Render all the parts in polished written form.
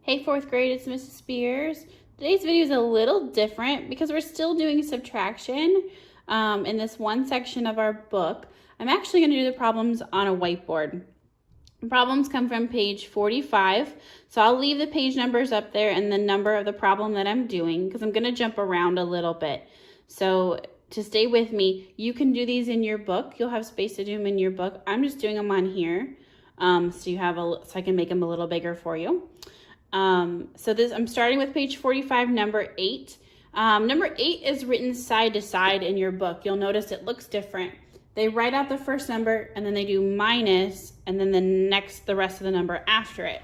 Hey, fourth grade, it's Mrs. Spears. Today's video is a little different because we're still doing subtraction in this one section of our book. I'm actually going to do the problems on a whiteboard. The problems come from page 45, so I'll leave the page numbers up there and the number of the problem that I'm doing because I'm going to jump around a little bit. So to stay with me, you can do these in your book. You'll have space to do them in your book. I'm just doing them on here so I can make them a little bigger for you. I'm starting with page 45, number 8. Number 8 is written side to side in your book. You'll notice it looks different. They write out the first number and then they do minus and then the rest of the number after it.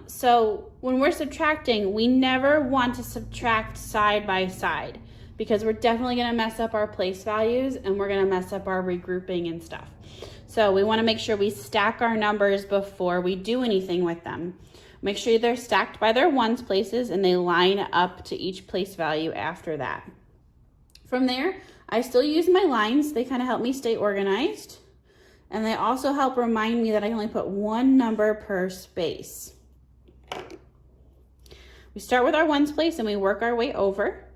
So when we're subtracting, we never want to subtract side by side because we're definitely going to mess up our place values and we're going to mess up our regrouping and stuff. So we want to make sure we stack our numbers before we do anything with them. Make sure they're stacked by their ones places and they line up to each place value after that. From there, I still use my lines. They kind of help me stay organized. And they also help remind me that I only put one number per space. We start with our ones place and we work our way over.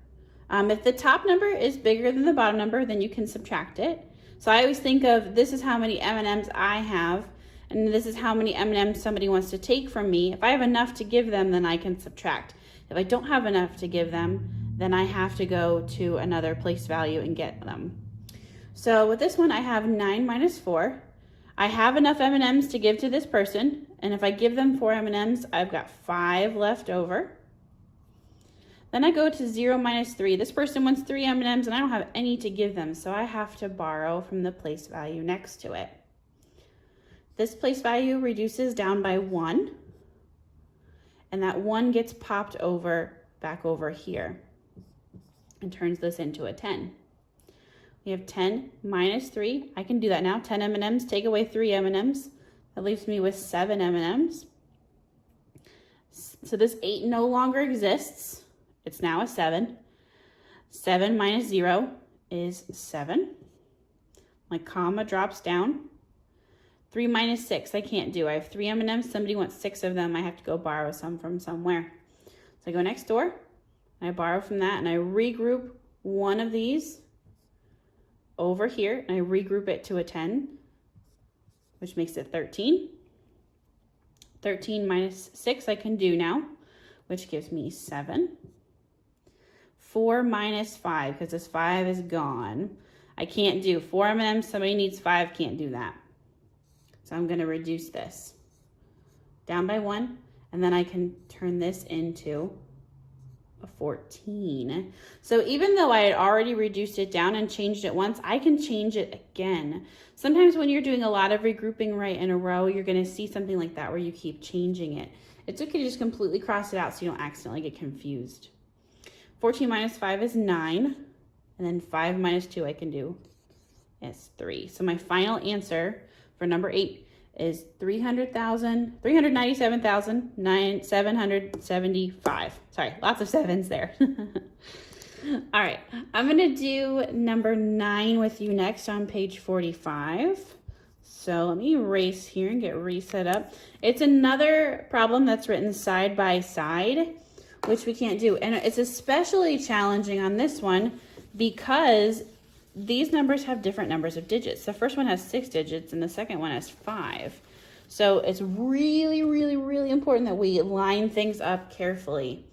If the top number is bigger than the bottom number, then you can subtract it. So I always think of this is how many M&Ms I have. And this is how many M&Ms somebody wants to take from me. If I have enough to give them, then I can subtract. If I don't have enough to give them, then I have to go to another place value and get them. So with this one, I have 9 minus 4. I have enough M&Ms to give to this person. And if I give them 4 M&Ms, I've got 5 left over. Then I go to 0 minus 3. This person wants 3 M&Ms and I don't have any to give them. So I have to borrow from the place value next to it. This place value reduces down by 1, and that 1 gets popped back over here and turns this into a 10. We have 10 minus 3. I can do that now. 10 M&Ms, take away 3 M&Ms. That leaves me with 7 M&Ms. So this 8 no longer exists. It's now a 7. 7 minus 0 is 7. My comma drops down. 3 minus 6, I can't do. I have 3 M&Ms. Somebody wants 6 of them. I have to go borrow some from somewhere. So I go next door. I borrow from that, and I regroup one of these over here, and I regroup it to a 10, which makes it 13. 13 minus 6 I can do now, which gives me 7. 4 minus 5, because this 5 is gone. I can't do 4 M&Ms. Somebody needs 5, can't do that. So I'm going to reduce this down by 1, and then I can turn this into a 14. So even though I had already reduced it down and changed it once, I can change it again. Sometimes when you're doing a lot of regrouping right in a row, you're going to see something like that where you keep changing it. It's okay to just completely cross it out so you don't accidentally get confused. 14 minus 5 is 9, and then 5 minus 2 I can do is 3. So my final answer for number 8 is 397,775. Sorry, lots of 7s there. All right, I'm gonna do number 9 with you next on page 45. So let me erase here and get reset up. It's another problem that's written side by side, which we can't do. And it's especially challenging on this one because these numbers have different numbers of digits. The first one has 6 digits and the second one has 5. So it's really, really, really important that we line things up carefully.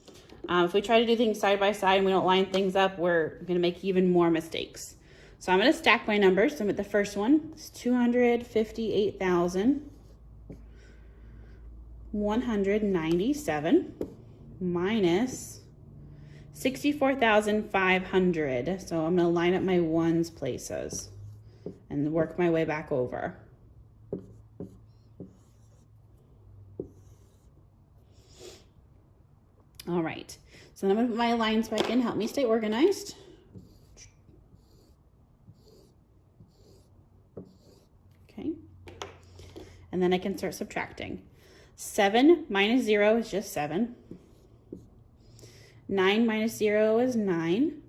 If we try to do things side by side and we don't line things up, we're going to make even more mistakes. So I'm going to stack my numbers. So with the first one, it's 258,197 minus 64,500. So I'm going to line up my ones places and work my way back over. All right. So I'm going to put my lines back in. Help me stay organized. Okay. And then I can start subtracting. 7 minus 0 is just 7. 9 minus 0 is 9.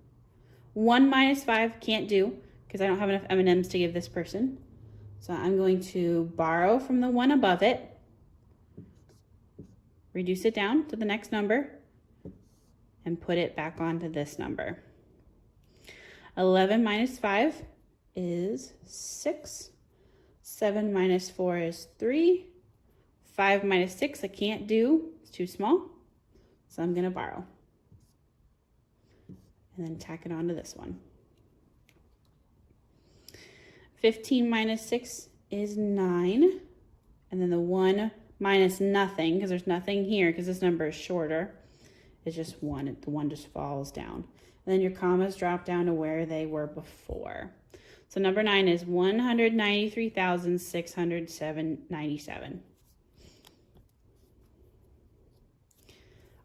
1 minus 5 can't do because I don't have enough M&Ms to give this person. So I'm going to borrow from the one above it reduce it down to the next number, and put it back onto this number. 11 minus 5 is 6. 7 minus 4 is 3. 5 minus 6 I can't do, it's too small, so I'm gonna borrow. And then tack it onto this one. 15 minus 6 is 9. And then the 1 minus nothing, because there's nothing here, because this number is shorter, is just 1. The 1 just falls down. And then your commas drop down to where they were before. So number 9 is 193,697.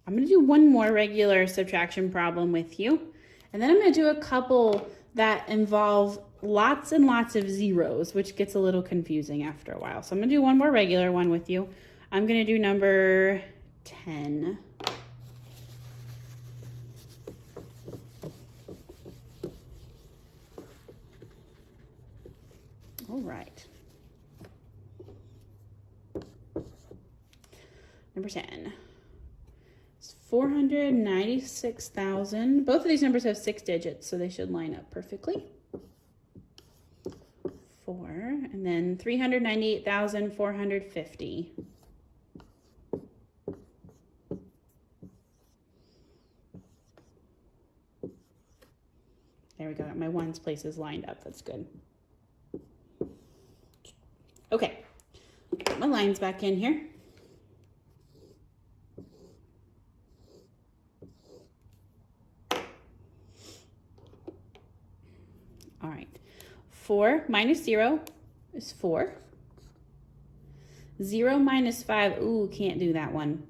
I'm going to do one more regular subtraction problem with you. And then I'm going to do a couple that involve lots and lots of zeros, which gets a little confusing after a while. So I'm going to do one more regular one with you. I'm going to do number 10. All right. Number 10. It's 496,000. Both of these numbers have 6 digits, so they should line up perfectly. 4, and then 398,450. There we go. My ones places lined up. That's good. Okay, put my lines back in here. All right, 4 minus 0 is 4. 0 minus 5, ooh, can't do that one.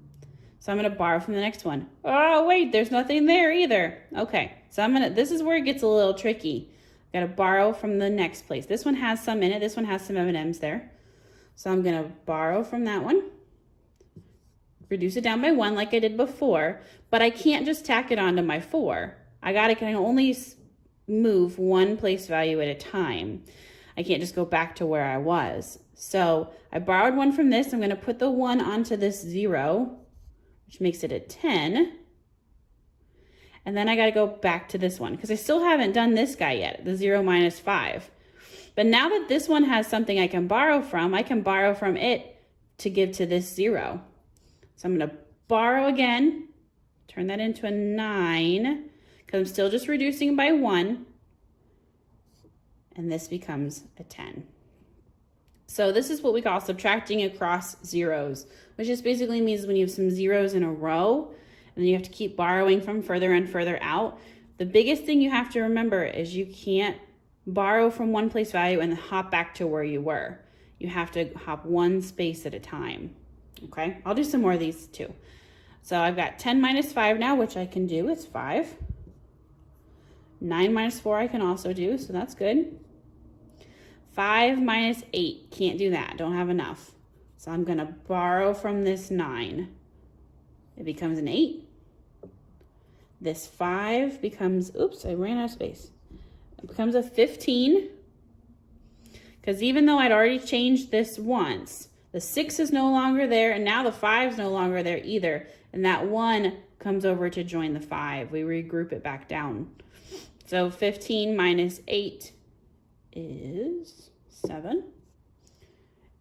So I'm gonna borrow from the next one. Oh wait, there's nothing there either. Okay, so this is where it gets a little tricky. Gotta borrow from the next place. This one has some in it, this one has some M&Ms there. So I'm gonna borrow from that one, reduce it down by 1 like I did before, but I can't just tack it onto my 4. I can only move one place value at a time. I can't just go back to where I was. So I borrowed 1 from this, I'm gonna put the 1 onto this 0, which makes it a 10. And then I gotta go back to this one because I still haven't done this guy yet, the 0 minus 5. But now that this one has something I can borrow from it to give to this 0. So I'm gonna borrow again, turn that into a 9, because I'm still just reducing by 1. And this becomes a 10. So this is what we call subtracting across zeros, which just basically means when you have some zeros in a row, and then you have to keep borrowing from further and further out. The biggest thing you have to remember is you can't borrow from one place value and hop back to where you were. You have to hop one space at a time. Okay, I'll do some more of these too. So I've got 10 minus 5 now, which I can do, it's 5. 9 minus 4 I can also do, so that's good. 5 minus 8, can't do that, don't have enough. So I'm gonna borrow from this 9. It becomes an 8. This 5 becomes, oops, I ran out of space. It becomes a 15. Because even though I'd already changed this once, the 6 is no longer there, and now the 5 is no longer there either. And that 1 comes over to join the 5. We regroup it back down. So 15 minus 8 is 7.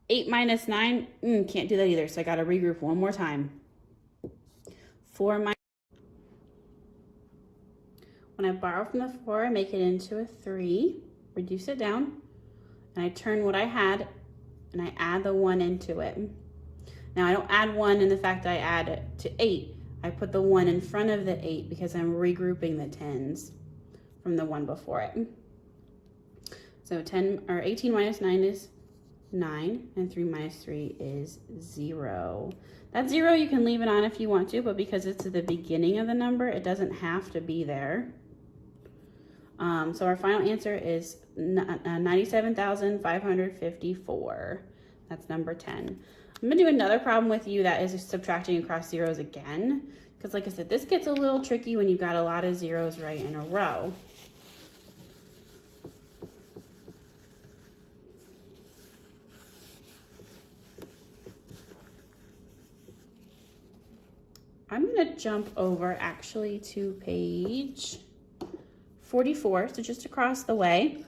8 minus 9, can't do that either, so I gotta regroup one more time. 4 minus, when I borrow from the 4, I make it into a 3, reduce it down, and I turn what I had, and I add the 1 into it. Now I don't add 1 in the fact that I add it to 8. I put the 1 in front of the 8 because I'm regrouping the 10s from the 1 before it. So 18 minus 9 is 9, and 3 minus 3 is 0. That 0 you can leave it on if you want to, but because it's at the beginning of the number, it doesn't have to be there. So our final answer is 97,554. That's number 10. I'm gonna do another problem with you that is subtracting across zeros again, because like I said, this gets a little tricky when you've got a lot of zeros right in a row. I'm gonna jump over actually to page 44, so just across the way.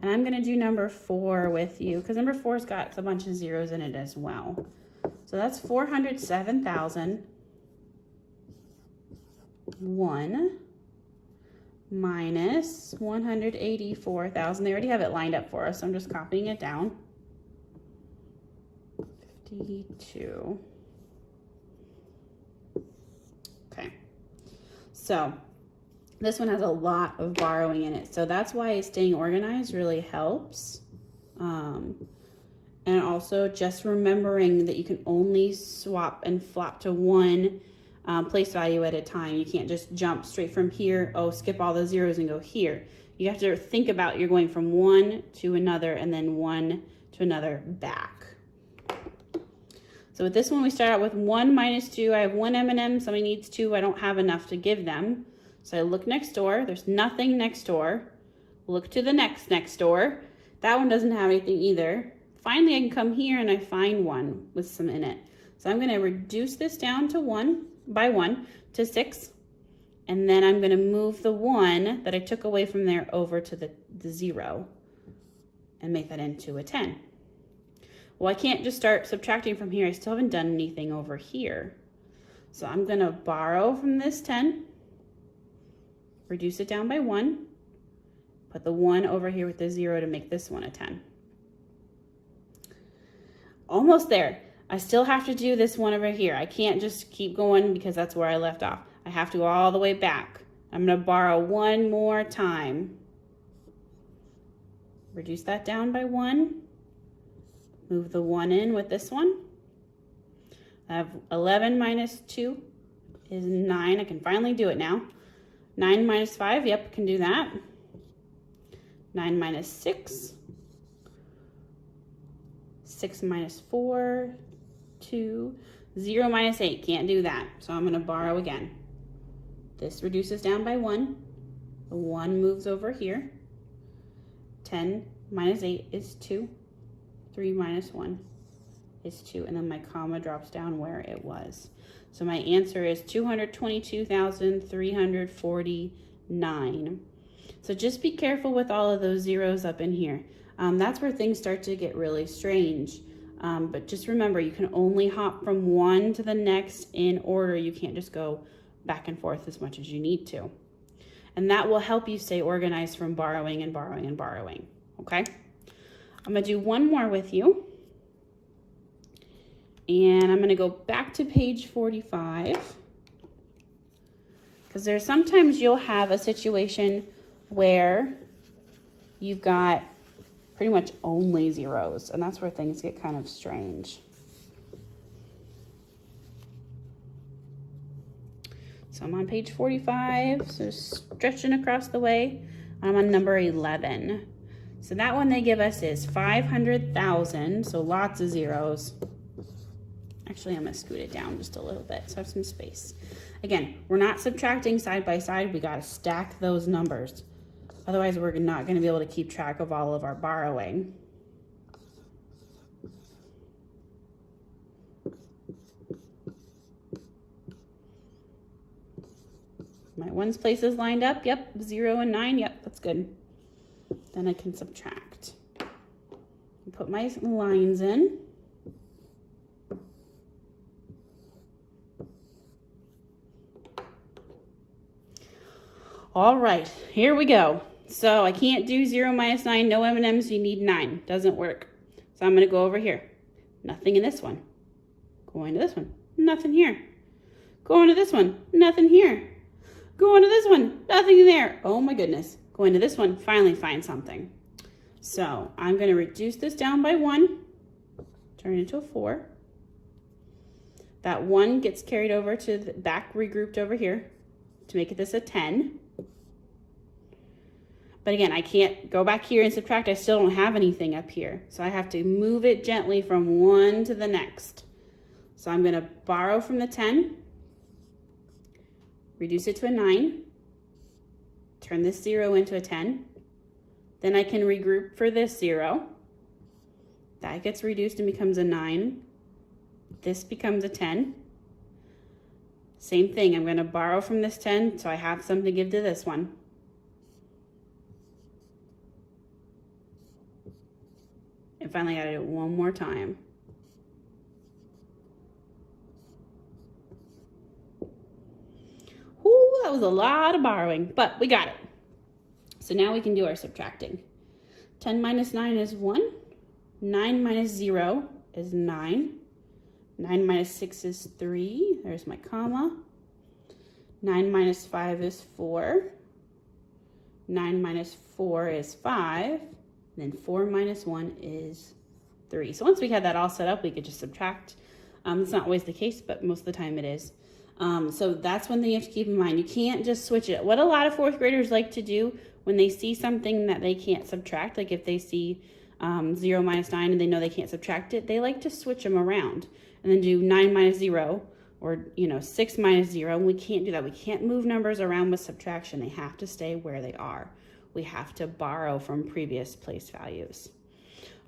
And I'm gonna do number 4 with you because number 4's got a bunch of zeros in it as well. So that's 407,001 minus 184,000. They already have it lined up for us, so I'm just copying it down. 52. Okay, so this one has a lot of borrowing in it, so that's why staying organized really helps. And also just remembering that you can only swap and flop to one place value at a time. You can't just jump straight from here, oh, skip all the zeros and go here. You have to think about you're going from one to another and then one to another back. So with this one, we start out with 1 minus 2. I have 1 M&M, somebody needs 2. I don't have enough to give them. So I look next door. There's nothing next door. Look to the next door. That one doesn't have anything either. Finally, I can come here and I find one with some in it. So I'm going to reduce this down to 1 by 1 to 6. And then I'm going to move the 1 that I took away from there over to the 0 and make that into a 10. Well, I can't just start subtracting from here. I still haven't done anything over here. So I'm going to borrow from this 10, reduce it down by 1, put the 1 over here with the 0 to make this one a 10. Almost there. I still have to do this one over here. I can't just keep going because that's where I left off. I have to go all the way back. I'm going to borrow one more time. Reduce that down by 1. Move the 1 in with this one. I have 11 minus 2 is 9. I can finally do it now. 9 minus 5, yep, I can do that. 9 minus 6. 6 minus 4, 2. 0 minus 8, can't do that. So I'm going to borrow again. This reduces down by 1. The 1 moves over here. 10 minus 8 is 2. 3 minus 1 is 2, and then my comma drops down where it was. So my answer is 222,349. So just be careful with all of those zeros up in here. That's where things start to get really strange. But just remember, you can only hop from one to the next in order. You can't just go back and forth as much as you need to. And that will help you stay organized from borrowing and borrowing and borrowing, okay? I'm going to do one more with you. And I'm going to go back to page 45. Because there's sometimes you'll have a situation where you've got pretty much only zeros. And that's where things get kind of strange. So I'm on page 45. So stretching across the way. I'm on number 11. So that one they give us is 500,000, so lots of zeros. Actually, I'm going to scoot it down just a little bit so I have some space. Again, we're not subtracting side by side. We got to stack those numbers. Otherwise, we're not going to be able to keep track of all of our borrowing. My ones places lined up. Yep, 0 and 9. Yep, that's good. Then I can subtract. Put my lines in. All right, here we go. So I can't do 0 minus 9, no M&Ms, you need 9. Doesn't work. So I'm going to go over here. Nothing in this one. Going to this one. Nothing here. Going to this one. Nothing here. Going to this one. Nothing there. Oh my goodness. Going to this one, finally find something. So I'm going to reduce this down by 1, turn it into a 4. That 1 gets carried over to the back, regrouped over here to make this a 10. But again, I can't go back here and subtract. I still don't have anything up here. So I have to move it gently from one to the next. So I'm going to borrow from the 10, reduce it to a 9. Turn this 0 into a 10. Then I can regroup for this 0. That gets reduced and becomes a 9. This becomes a 10. Same thing, I'm going to borrow from this 10 so I have some to give to this one. And finally, I gotta do it one more time. Ooh, that was a lot of borrowing, but we got it. So now we can do our subtracting. 10 minus 9 is 1. 9 minus 0 is 9. 9 minus 6 is 3. There's my comma. 9 minus 5 is 4. 9 minus 4 is 5. Then 4 minus 1 is 3. So once we had that all set up, we could just subtract. It's not always the case, but most of the time it is. So that's one thing you have to keep in mind. You can't just switch it. What a lot of fourth graders like to do when they see something that they can't subtract, like if they see 0 minus 9 and they know they can't subtract it, they like to switch them around and then do 9 minus 0 or 6 minus 0. And we can't do that. We can't move numbers around with subtraction. They have to stay where they are. We have to borrow from previous place values.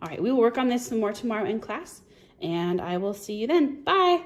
All right, we will work on this some more tomorrow in class, and I will see you then. Bye.